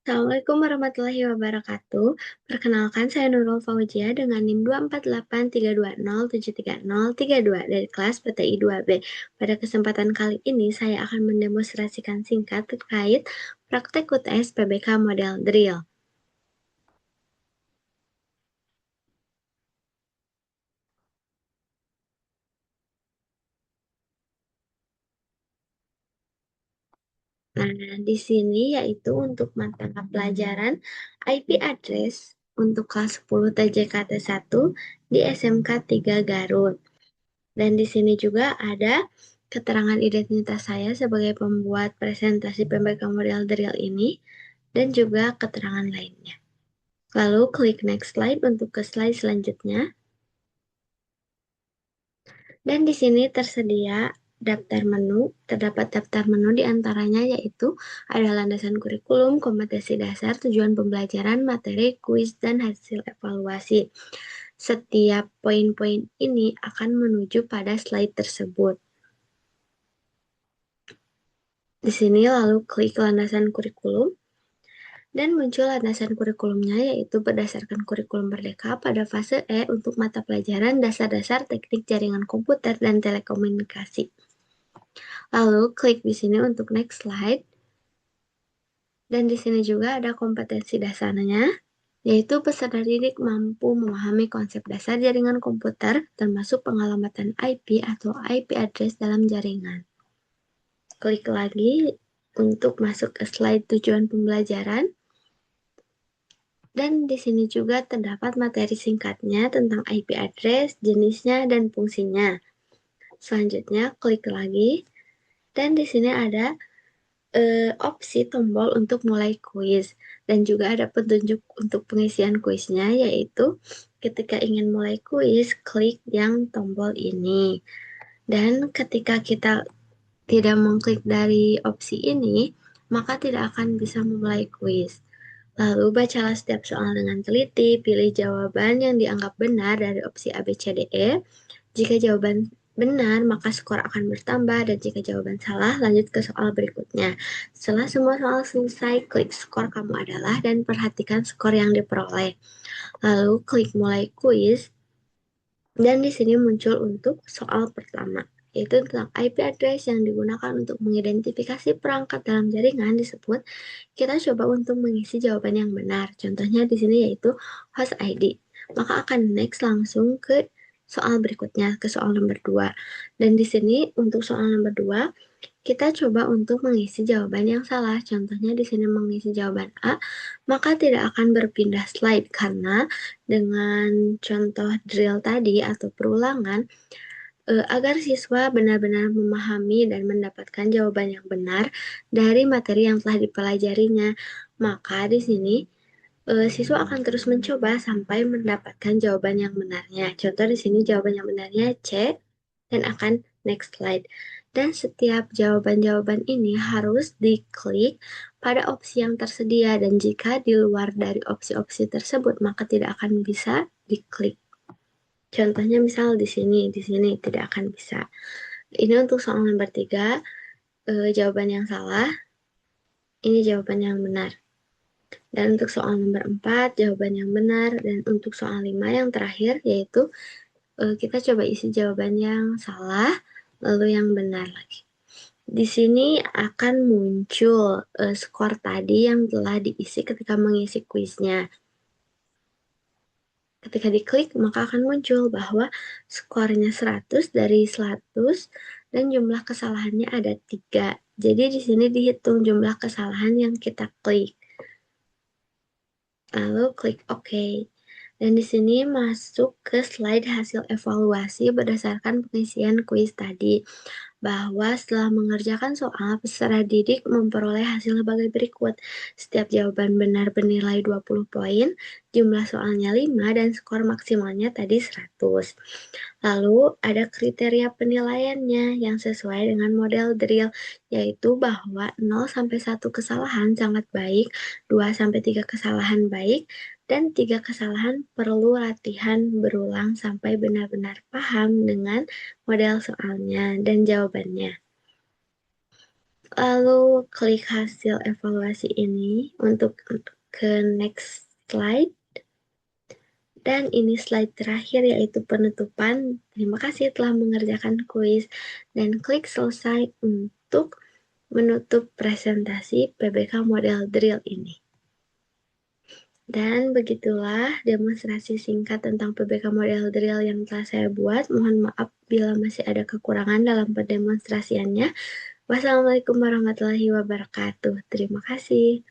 Assalamualaikum warahmatullahi wabarakatuh. Perkenalkan, saya Nurul Fauzia dengan NIM 2488320730032 dari kelas PTI 2B. Pada kesempatan kali ini, saya akan mendemonstrasikan singkat terkait praktek UTS PBK model drill. Nah, di sini yaitu untuk mata pelajaran IP address untuk kelas 10 TJKT1 di SMK 3 Garut. Dan di sini juga ada keterangan identitas saya sebagai pembuat presentasi PMBK model drill ini dan juga keterangan lainnya. Lalu klik next slide untuk ke slide selanjutnya. Dan di sini tersedia daftar menu. Terdapat daftar menu di antaranya yaitu ada landasan kurikulum, kompetensi dasar, tujuan pembelajaran, materi, kuis, dan hasil evaluasi. Setiap poin-poin ini akan menuju pada slide tersebut. Di sini lalu klik landasan kurikulum dan muncul landasan kurikulumnya yaitu berdasarkan kurikulum Merdeka pada fase E untuk mata pelajaran dasar-dasar teknik jaringan komputer dan telekomunikasi. Lalu klik di sini untuk next slide. Dan di sini juga ada kompetensi dasarnya, yaitu peserta didik mampu memahami konsep dasar jaringan komputer termasuk pengalamatan IP atau IP address dalam jaringan. Klik lagi untuk masuk ke slide tujuan pembelajaran. Dan di sini juga terdapat materi singkatnya tentang IP address, jenisnya, dan fungsinya. Selanjutnya, klik lagi. Dan di sini ada opsi tombol untuk mulai kuis. Dan juga ada petunjuk untuk pengisian kuisnya, yaitu ketika ingin mulai kuis, klik yang tombol ini. Dan ketika kita tidak mengklik dari opsi ini, maka tidak akan bisa memulai kuis. Lalu bacalah setiap soal dengan teliti, pilih jawaban yang dianggap benar dari opsi A, B, C, D, E. Jika jawaban benar, maka skor akan bertambah, dan jika jawaban salah, lanjut ke soal berikutnya. Setelah semua soal selesai, klik skor kamu adalah dan perhatikan skor yang diperoleh. Lalu klik mulai kuis, dan di sini muncul untuk soal pertama, yaitu tentang IP address yang digunakan untuk mengidentifikasi perangkat dalam jaringan disebut. Kita coba untuk mengisi jawaban yang benar. Contohnya di sini yaitu host ID. Maka akan next langsung ke soal berikutnya, ke soal nomor 2. Dan di sini untuk soal nomor 2, kita coba untuk mengisi jawaban yang salah. Contohnya di sini mengisi jawaban A, maka tidak akan berpindah slide karena dengan contoh drill tadi atau perulangan, agar siswa benar-benar memahami dan mendapatkan jawaban yang benar dari materi yang telah dipelajarinya. Maka di sini siswa akan terus mencoba sampai mendapatkan jawaban yang benarnya. Contoh di sini jawaban yang benarnya C, dan akan next slide. Dan setiap jawaban-jawaban ini harus diklik pada opsi yang tersedia, dan jika di luar dari opsi-opsi tersebut, maka tidak akan bisa diklik. Contohnya misal di sini tidak akan bisa. Ini untuk soal nomor 3, jawaban yang salah, ini jawaban yang benar. Dan untuk soal nomor 4, jawaban yang benar. Dan untuk soal 5 yang terakhir, yaitu kita coba isi jawaban yang salah, lalu yang benar lagi. Di sini akan muncul skor tadi yang telah diisi ketika mengisi kuisnya. Ketika diklik, maka akan muncul bahwa skornya 100 dari 100 dan jumlah kesalahannya ada 3. Jadi di sini dihitung jumlah kesalahan yang kita klik. Lalu klik OK. Dan di sini masuk ke slide hasil evaluasi berdasarkan pengisian kuis tadi, bahwa setelah mengerjakan soal, peserta didik memperoleh hasil sebagai berikut. Setiap jawaban benar bernilai 20 poin, jumlah soalnya 5, dan skor maksimalnya tadi 100. Lalu ada kriteria penilaiannya yang sesuai dengan model drill, yaitu bahwa 0-1 kesalahan sangat baik, 2-3 kesalahan baik, dan 3 kesalahan perlu latihan berulang sampai benar-benar paham dengan model soalnya dan jawabannya. Lalu klik hasil evaluasi ini untuk ke next slide. Dan ini slide terakhir yaitu penutupan. Terima kasih telah mengerjakan kuis dan klik selesai untuk menutup presentasi PBK model drill ini. Dan begitulah demonstrasi singkat tentang PBK model drill yang telah saya buat. Mohon maaf bila masih ada kekurangan dalam pendemonstrasiannya. Wassalamualaikum warahmatullahi wabarakatuh. Terima kasih.